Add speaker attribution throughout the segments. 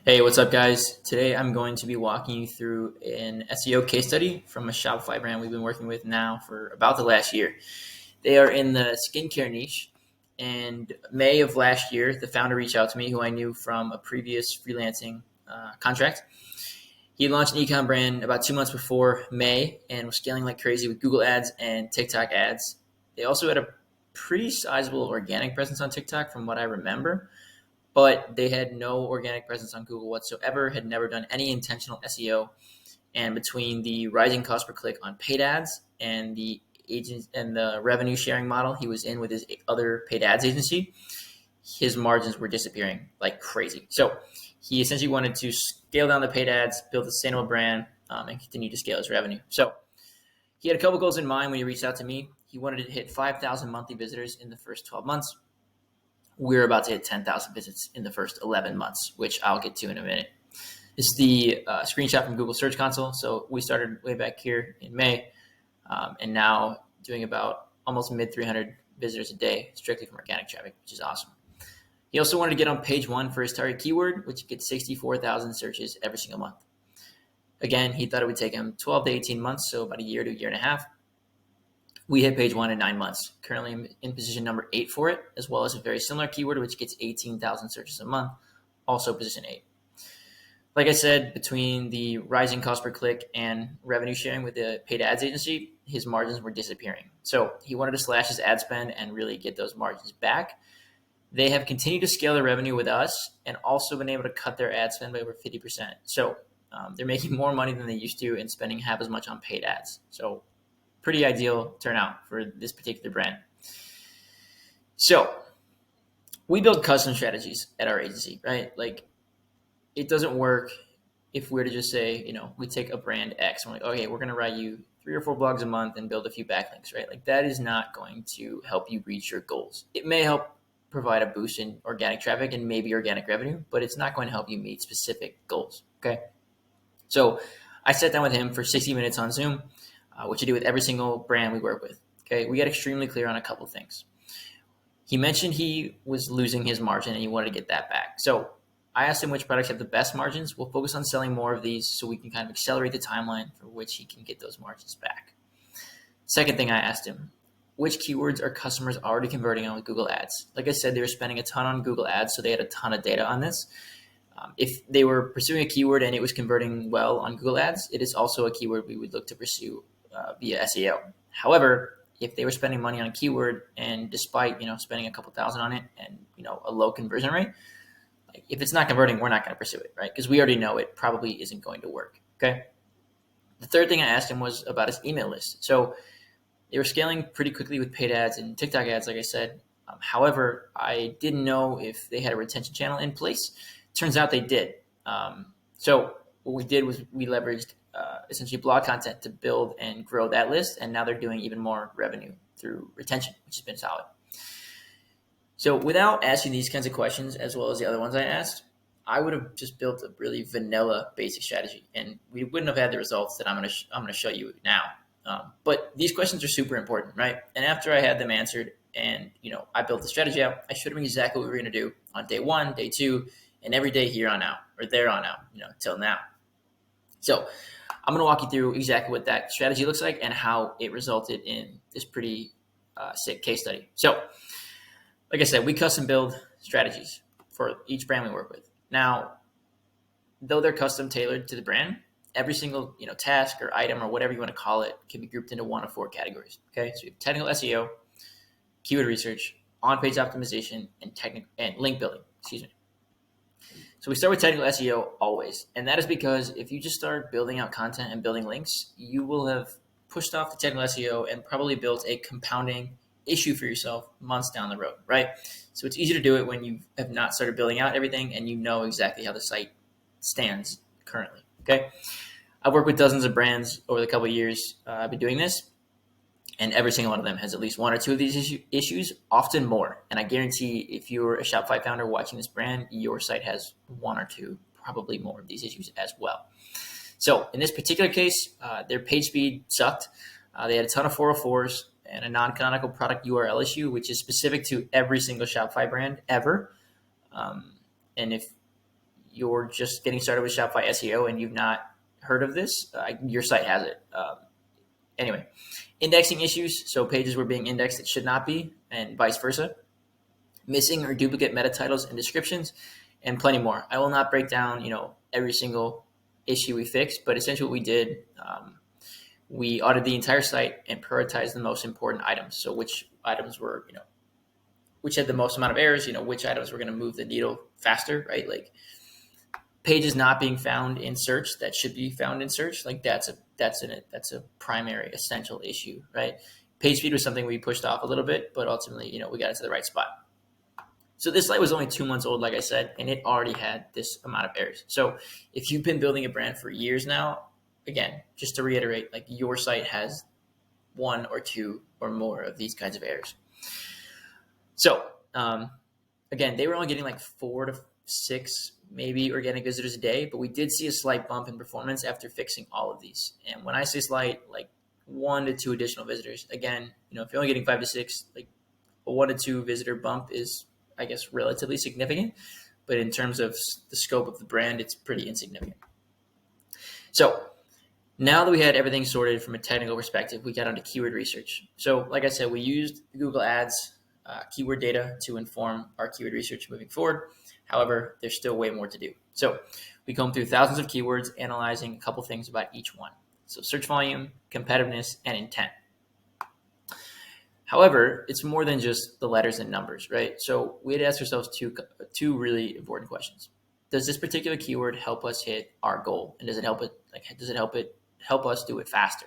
Speaker 1: Hey, what's up, guys? Today I'm going to be walking you through an SEO case study from a Shopify brand we've been working with now for about the last year. They are in the skincare niche, and May of last year, the founder reached out to me, who I knew from a previous freelancing contract. He launched an ecom brand about 2 months before May and was scaling like crazy with Google ads and TikTok ads. They also had a pretty sizable organic presence on TikTok from what I remember, but they had no organic presence on Google whatsoever, had never done any intentional SEO. And between the rising cost per click on paid ads and the agent and the revenue sharing model he was in with his other paid ads agency, his margins were disappearing like crazy. So he essentially wanted to scale down the paid ads, build a sustainable brand, and continue to scale his revenue. So he had a couple goals in mind when he reached out to me. He wanted to hit 5,000 monthly visitors in the first 12 months. We're about to hit 10,000 visits in the first 11 months, which I'll get to in a minute. This is the screenshot from Google Search Console. So we started way back here in May, and now doing about almost mid 300 visitors a day strictly from organic traffic, which is awesome. He also wanted to get on page one for his target keyword, which gets 64,000 searches every single month. Again, he thought it would take him 12 to 18 months, so about a year to a year and a half. We hit page one in 9 months. Currently, I'm in position number 8 for it, as well as a very similar keyword, which gets 18,000 searches a month, also position 8. Like I said, between the rising cost per click and revenue sharing with the paid ads agency, his margins were disappearing. So he wanted to slash his ad spend and really get those margins back. They have continued to scale their revenue with us and also been able to cut their ad spend by over 50%. So they're making more money than they used to and spending half as much on paid ads. So pretty ideal turnout for this particular brand. So we build custom strategies at our agency, right? Like, it doesn't work if we're to just say, we take a brand X and we're like, okay, we're going to write you 3 or 4 blogs a month and build a few backlinks, right? Like, that is not going to help you reach your goals. It may help provide a boost in organic traffic and maybe organic revenue, but it's not going to help you meet specific goals. Okay. So I sat down with him for 60 minutes on Zoom, which I do with every single brand we work with. Okay. We got extremely clear on a couple of things. He mentioned he was losing his margin and he wanted to get that back. So I asked him which products have the best margins. We'll focus on selling more of these so we can kind of accelerate the timeline for which he can get those margins back. Second thing I asked him, which keywords are customers already converting on with Google Ads? Like I said, they were spending a ton on Google Ads, so they had a ton of data on this. If they were pursuing a keyword and it was converting well on Google Ads, it is also a keyword we would look to pursue via SEO. However, if they were spending money on a keyword and despite spending a couple thousand on it and a low conversion rate, like, if it's not converting, we're not going to pursue it, right? Because we already know it probably isn't going to work. Okay. The third thing I asked him was about his email list. So they were scaling pretty quickly with paid ads and TikTok ads, like I said. However, I didn't know if they had a retention channel in place. Turns out they did. So what we did was we leveraged essentially blog content to build and grow that list, and now they're doing even more revenue through retention, which has been solid. So without asking these kinds of questions, as well as the other ones I asked, I would have just built a really vanilla basic strategy, and we wouldn't have had the results that I'm going to show you now. But these questions are super important, right? And after I had them answered, and I built the strategy out, I showed them exactly what we were going to do on day 1, day 2, and every day here on out, or there on out, till now. So I'm going to walk you through exactly what that strategy looks like and how it resulted in this pretty sick case study. So, like I said, we custom build strategies for each brand we work with. Now, though they're custom tailored to the brand, every single task or item or whatever you want to call it can be grouped into one of 4 categories. Okay, so you have technical SEO, keyword research, on-page optimization, and link building. Excuse me. So we start with technical SEO always, and that is because if you just start building out content and building links, you will have pushed off the technical SEO and probably built a compounding issue for yourself months down the road, right? So it's easier to do it when you have not started building out everything and you know exactly how the site stands currently, okay? I've worked with dozens of brands over the couple of years I've been doing this, and every single one of them has at least 1 or 2 of these issues, often more. And I guarantee if you're a Shopify founder watching this brand, your site has 1 or 2, probably more of these issues as well. So in this particular case, their page speed sucked. They had a ton of 404s and a non-canonical product URL issue, which is specific to every single Shopify brand ever. And if you're just getting started with Shopify SEO and you've not heard of this, your site has it. Anyway, indexing issues. So pages were being indexed that should not be, and vice versa. Missing or duplicate meta titles and descriptions, and plenty more. I will not break down, every single issue we fixed, but essentially what we did, we audited the entire site and prioritized the most important items. So which items were, which had the most amount of errors, which items were going to move the needle faster, right? Like pages not being found in search that should be found in search. Like that's a primary essential issue, right? Page speed was something we pushed off a little bit, but ultimately, we got it to the right spot. So this site was only 2 months old, like I said, and it already had this amount of errors. So if you've been building a brand for years now, again, just to reiterate, like your site has 1 or 2 or more of these kinds of errors. So again, they were only getting like 4 to 6 maybe organic visitors a day, but we did see a slight bump in performance after fixing all of these. And when I say slight, like 1 to 2 additional visitors, again, if you're only getting 5 to 6, like a 1 to 2 visitor bump is, I guess, relatively significant, but in terms of the scope of the brand, it's pretty insignificant. So now that we had everything sorted from a technical perspective, we got onto keyword research. So like I said, we used Google Ads keyword data to inform our keyword research moving forward. However, there's still way more to do. So we combed through thousands of keywords, analyzing a couple things about each one. So search volume, competitiveness, and intent. However, it's more than just the letters and numbers, right? So we had to ask ourselves two really important questions. Does this particular keyword help us hit our goal? And does it help us do it faster?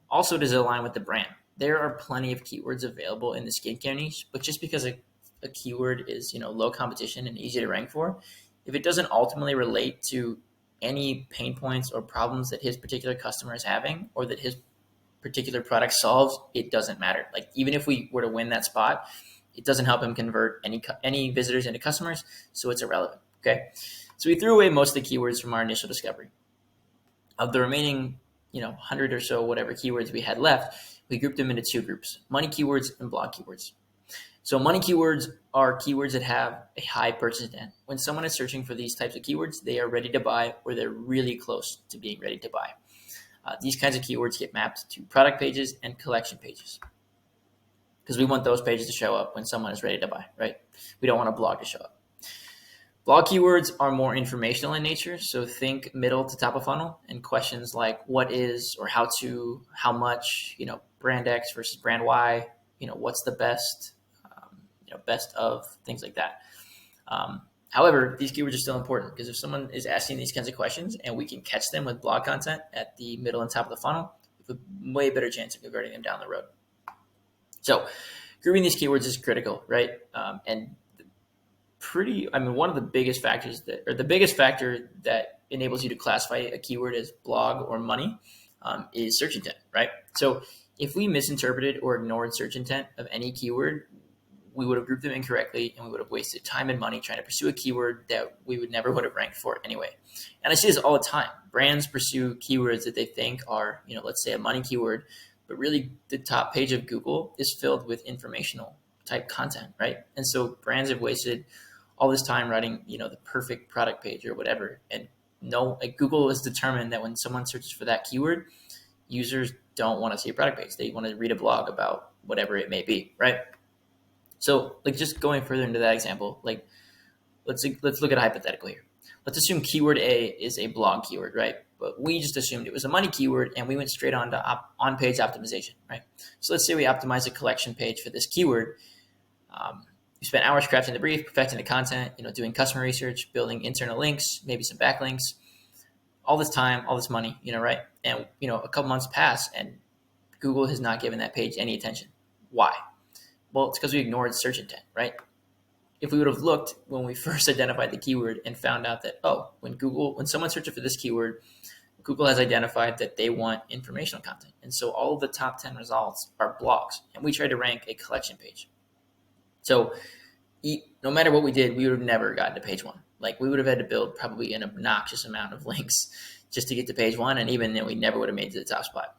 Speaker 1: Also, does it align with the brand? There are plenty of keywords available in the skincare niche, but just because a keyword is, low competition and easy to rank for, if it doesn't ultimately relate to any pain points or problems that his particular customer is having, or that his particular product solves, it doesn't matter. Like even if we were to win that spot, it doesn't help him convert any visitors into customers, so it's irrelevant. Okay, so we threw away most of the keywords from our initial discovery. Of the remaining, 100 or so whatever keywords we had left, we grouped them into 2 groups: money keywords and blog keywords. So money keywords are keywords that have a high purchase intent. When someone is searching for these types of keywords, they are ready to buy, or they're really close to being ready to buy. These kinds of keywords get mapped to product pages and collection pages, because we want those pages to show up when someone is ready to buy, right? We don't want a blog to show up. Blog keywords are more informational in nature, so think middle to top of funnel, and questions like what is, or how to, how much, brand X versus brand Y, what's the best, best of, things like that. However, these keywords are still important, because if someone is asking these kinds of questions and we can catch them with blog content at the middle and top of the funnel, we have a way better chance of converting them down the road. So grouping these keywords is critical, right? And one of the biggest factors the biggest factor that enables you to classify a keyword as blog or money is search intent, right? So if we misinterpreted or ignored search intent of any keyword, we would have grouped them incorrectly, and we would have wasted time and money trying to pursue a keyword that we would never would have ranked for anyway. And I see this all the time. Brands pursue keywords that they think are, let's say a money keyword, but really the top page of Google is filled with informational type content, right? And so brands have wasted all this time writing, the perfect product page or whatever. And Google is determined that when someone searches for that keyword, users don't want to see a product page. They want to read a blog about whatever it may be, right? So just going further into that example, let's look at a hypothetical here. Let's assume keyword A is a blog keyword, right? But we just assumed it was a money keyword, and we went straight on to on-page optimization, right? So let's say we optimize a collection page for this keyword. We spent hours crafting the brief, perfecting the content, doing customer research, building internal links, maybe some backlinks, all this time, all this money, right? And, a couple months pass and Google has not given that page any attention. Why? Well, it's because we ignored search intent, right? If we would have looked when we first identified the keyword and found out that, when someone searches for this keyword, Google has identified that they want informational content. And so all of the top 10 results are blogs, and we tried to rank a collection page. So no matter what we did, we would have never gotten to page 1. We would have had to build probably an obnoxious amount of links just to get to page 1. And even then, we never would have made it to the top spot.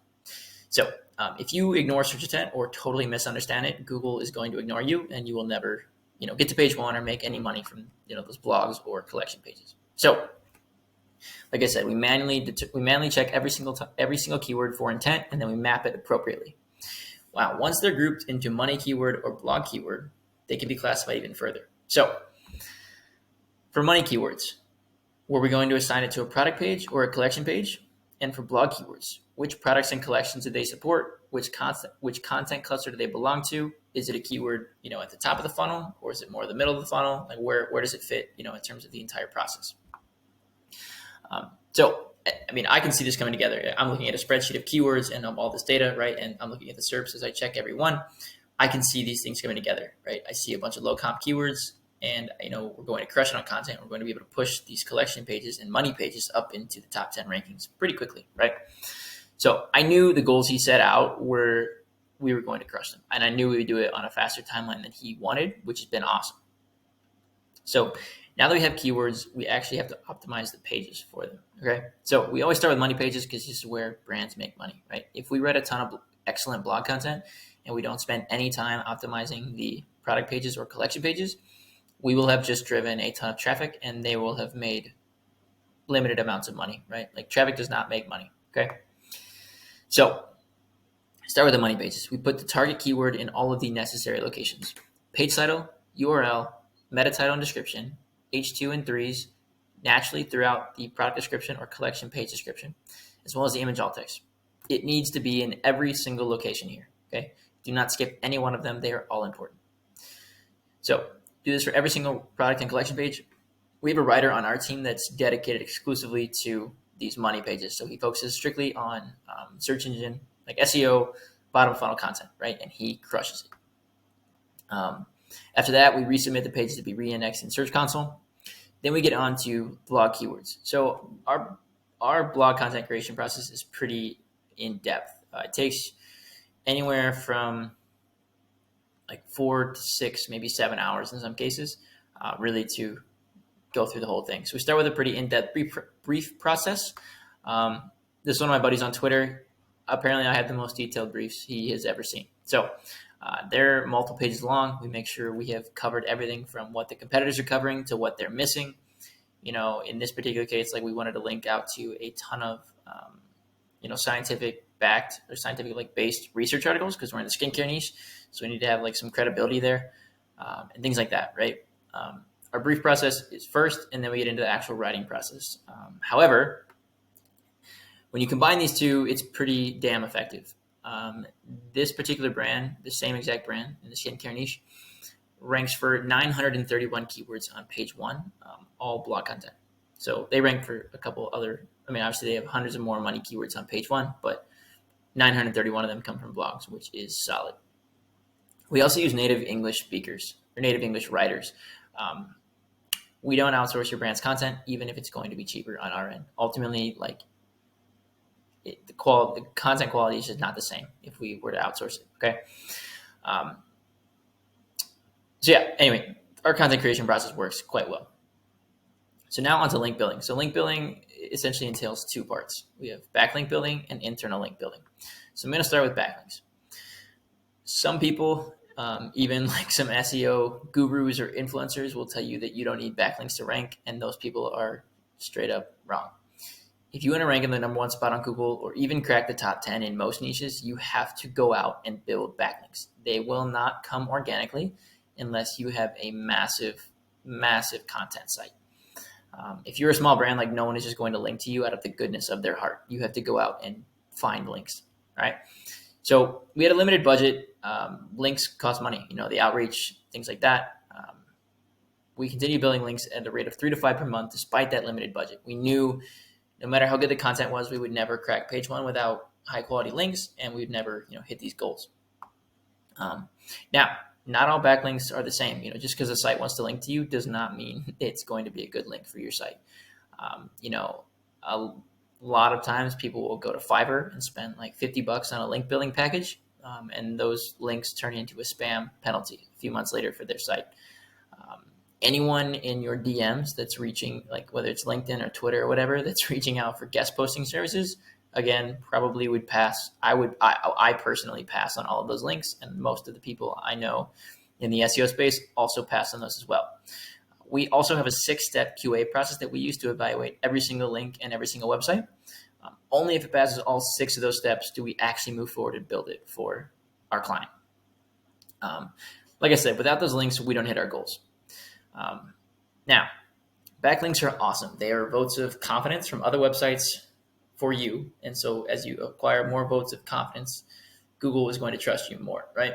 Speaker 1: So if you ignore search intent or totally misunderstand it, Google is going to ignore you, and you will never, get to page 1 or make any money from, those blogs or collection pages. So, like I said, we manually check every single keyword for intent, and then we map it appropriately. Wow, once they're grouped into money keyword or blog keyword, they can be classified even further. So, for money keywords, were we going to assign it to a product page or a collection page? And for blog keywords, which products and collections do they support? Which content cluster do they belong to? Is it a keyword, at the top of the funnel, or is it more the middle of the funnel? Like where does it fit, in terms of the entire process? So, I can see this coming together. I'm looking at a spreadsheet of keywords and of all this data, right? And I'm looking at the SERPs as I check every one. I can see these things coming together, right? I see a bunch of low comp keywords, and we're going to crush it on content. We're going to be able to push these collection pages and money pages up into the top 10 rankings pretty quickly, right? So I knew the goals he set out we were going to crush them, and I knew we would do it on a faster timeline than he wanted, which has been awesome. So now that we have keywords, we actually have to optimize the pages for them, okay? So we always start with money pages because this is where brands make money, right? If we read a ton of excellent blog content and we don't spend any time optimizing the product pages or collection pages, we will have just driven a ton of traffic and they will have made limited amounts of money, right? Like traffic does not make money, okay? So start with the money pages. We put the target keyword in all of the necessary locations: page title, URL, meta title and description, H2 and 3s, naturally throughout the product description or collection page description, as well as the image alt text. It needs to be in every single location here, okay? Do not skip any one of them. They are all important. So do this for every single product and collection page. We have a writer on our team that's dedicated exclusively to these money pages. So he focuses strictly on search engine, like SEO, bottom funnel content, right? And he crushes it. After that, we resubmit the pages to be re-indexed in Search Console. Then we get on to blog keywords. So our blog content creation process is pretty in-depth. It takes anywhere from like 4 to 6, maybe 7 hours in some cases, really to go through the whole thing. So we start with a pretty in-depth brief process. This is one of my buddies on Twitter. Apparently I have the most detailed briefs he has ever seen. So they're multiple pages long. We make sure we have covered everything from what the competitors are covering to what they're missing. In this particular case, like we wanted to link out to a ton of, scientific backed or scientific based research articles because we're in the skincare niche. So we need to have some credibility there and things like that, right? Our brief process is first, and then we get into the actual writing process. However, when you combine these two, it's pretty damn effective. This particular brand, the same exact brand in the skincare niche, ranks for 931 keywords on page 1, all blog content. So they rank for a couple other, obviously they have hundreds of more money keywords on page 1, but 931 of them come from blogs, which is solid. We also use native English speakers or native English writers. We don't outsource your brand's content, even if it's going to be cheaper on our end. Ultimately, the content quality is just not the same if we were to outsource it. Okay. Anyway, our content creation process works quite well. So now onto link building. So link building essentially entails 2 parts. We have backlink building and internal link building. So I'm going to start with backlinks. Some people, even some SEO gurus or influencers, will tell you that you don't need backlinks to rank, and those people are straight up wrong. If you want to rank in the number 1 spot on Google or even crack the top 10 in most niches, you have to go out and build backlinks. They will not come organically unless you have a massive, massive content site. If you're a small brand, no one is just going to link to you out of the goodness of their heart. You have to go out and find links, all right? So we had a limited budget. Links cost money, the outreach, things like that. We continue building links at a rate of 3 to 5 per month, despite that limited budget. We knew no matter how good the content was, we would never crack page 1 without high quality links, and we'd never, hit these goals. Now, not all backlinks are the same. Just because a site wants to link to you does not mean it's going to be a good link for your site. A lot of times people will go to Fiverr and spend $50 on a link building package, and those links turn into a spam penalty a few months later for their site. Anyone in your DMs that's reaching, whether it's LinkedIn or Twitter or whatever, that's reaching out for guest posting services, again, probably would pass. I personally pass on all of those links, and most of the people I know in the SEO space also pass on those as well. we also have a 6-step QA process that we use to evaluate every single link and every single website. Only if it passes all 6 of those steps do we actually move forward and build it for our client. Like I said, without those links, we don't hit our goals. Now, backlinks are awesome. They are votes of confidence from other websites for you. And so as you acquire more votes of confidence, Google is going to trust you more, right?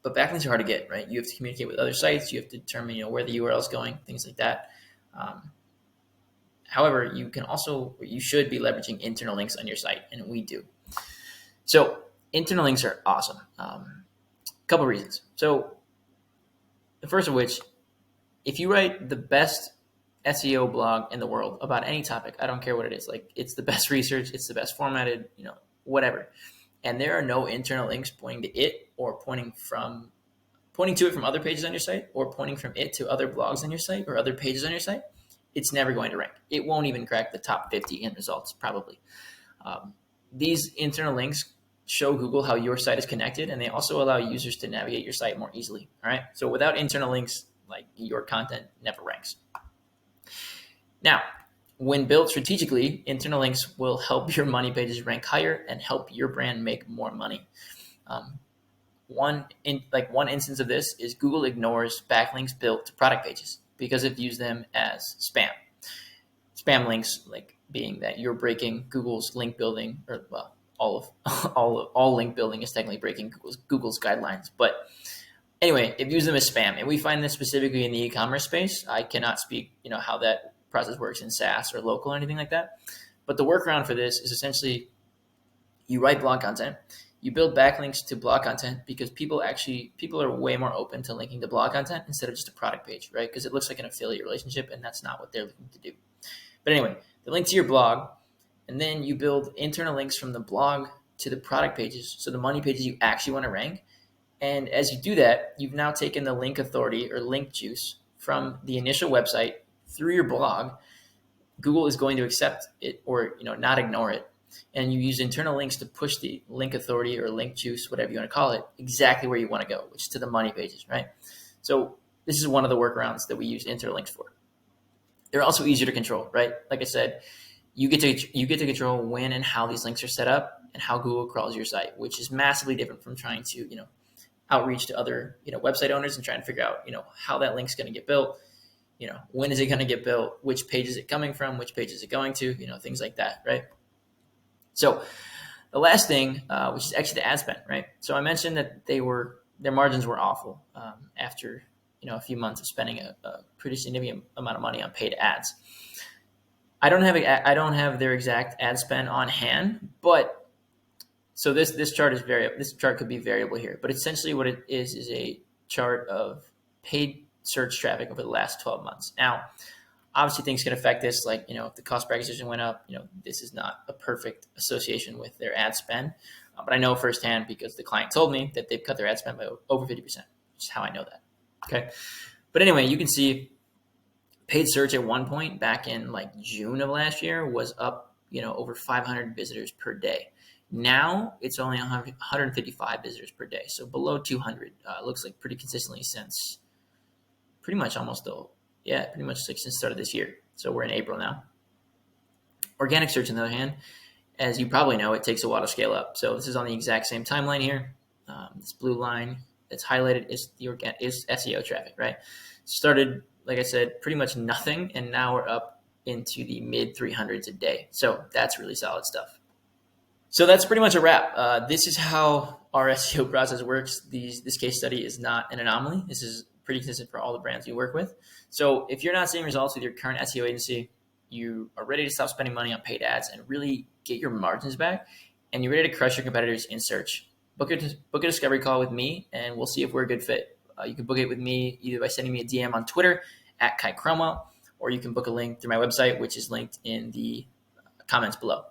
Speaker 1: But backlinks are hard to get, right? You have to communicate with other sites. You have to determine, where the URL is going, things like that. However, you should be leveraging internal links on your site, and we do. So internal links are awesome. A couple of reasons. So the first of which, if you write the best SEO blog in the world about any topic, I don't care what it is, like it's the best research, it's the best formatted, whatever, and there are no internal links pointing to it or pointing to it from other pages on your site or pointing from it to other blogs on your site or other pages on your site, it's never going to rank. It won't even crack the top 50 in results, probably. These internal links show Google how your site is connected, and they also allow users to navigate your site more easily. All right. So without internal links, like your content never ranks. Now, when built strategically, internal links will help your money pages rank higher and help your brand make more money. One instance of this is Google ignores backlinks built to product pages because it views them as spam. Spam links, like being that you're breaking Google's link building, or all link building is technically breaking Google's guidelines. But anyway, it views them as spam, and we find this specifically in the e-commerce space. I cannot speak, how that process works in SaaS or local or anything like that. But the workaround for this is essentially you write blog content, you build backlinks to blog content because people are way more open to linking to blog content instead of just a product page, right? Because it looks like an affiliate relationship, and that's not what they're looking to do. But anyway, the link to your blog, and then you build internal links from the blog to the product pages, so the money pages you actually want to rank. And as you do that, you've now taken the link authority or link juice from the initial website through your blog. Google is going to accept it or not ignore it. And you use internal links to push the link authority or link juice, whatever you want to call it, exactly where you want to go, which is to the money pages, right? So this is one of the workarounds that we use internal links for. They're also easier to control, right? Like I said, you get to control when and how these links are set up and how Google crawls your site, which is massively different from trying to outreach to other website owners and trying to figure out how that link's going to get built, when is it going to get built, which page is it coming from, which page is it going to, things like that, right? So the last thing, which is actually the ad spend, right? So I mentioned that their margins were awful after a few months of spending a pretty significant amount of money on paid ads. I don't have their exact ad spend on hand, but so this chart is this chart could be variable here, but essentially what it is a chart of paid search traffic over the last 12 months. Now, obviously things can affect this, like, if the cost per acquisition went up, this is not a perfect association with their ad spend. But I know firsthand because the client told me that they've cut their ad spend by over 50%, which is how I know that. Okay. But anyway, you can see paid search at one point back in like June of last year was up, over 500 visitors per day. Now it's only 155 visitors per day. So below 200, looks like pretty consistently since pretty much since the start of this year. So we're in April now. Organic search, on the other hand, as you probably know, it takes a while to scale up. So this is on the exact same timeline here. This blue line that's highlighted is is SEO traffic, right? Started, like I said, pretty much nothing, and now we're up into the mid 300s a day. So that's really solid stuff. So that's pretty much a wrap. This is how our SEO process works. This case study is not an anomaly. This is pretty consistent for all the brands you work with. So if you're not seeing results with your current SEO agency, you are ready to stop spending money on paid ads and really get your margins back, and you're ready to crush your competitors in search, book a discovery call with me, and we'll see if we're a good fit. You can book it with me either by sending me a DM on Twitter @Kai Cromwell, or you can book a link through my website, which is linked in the comments below.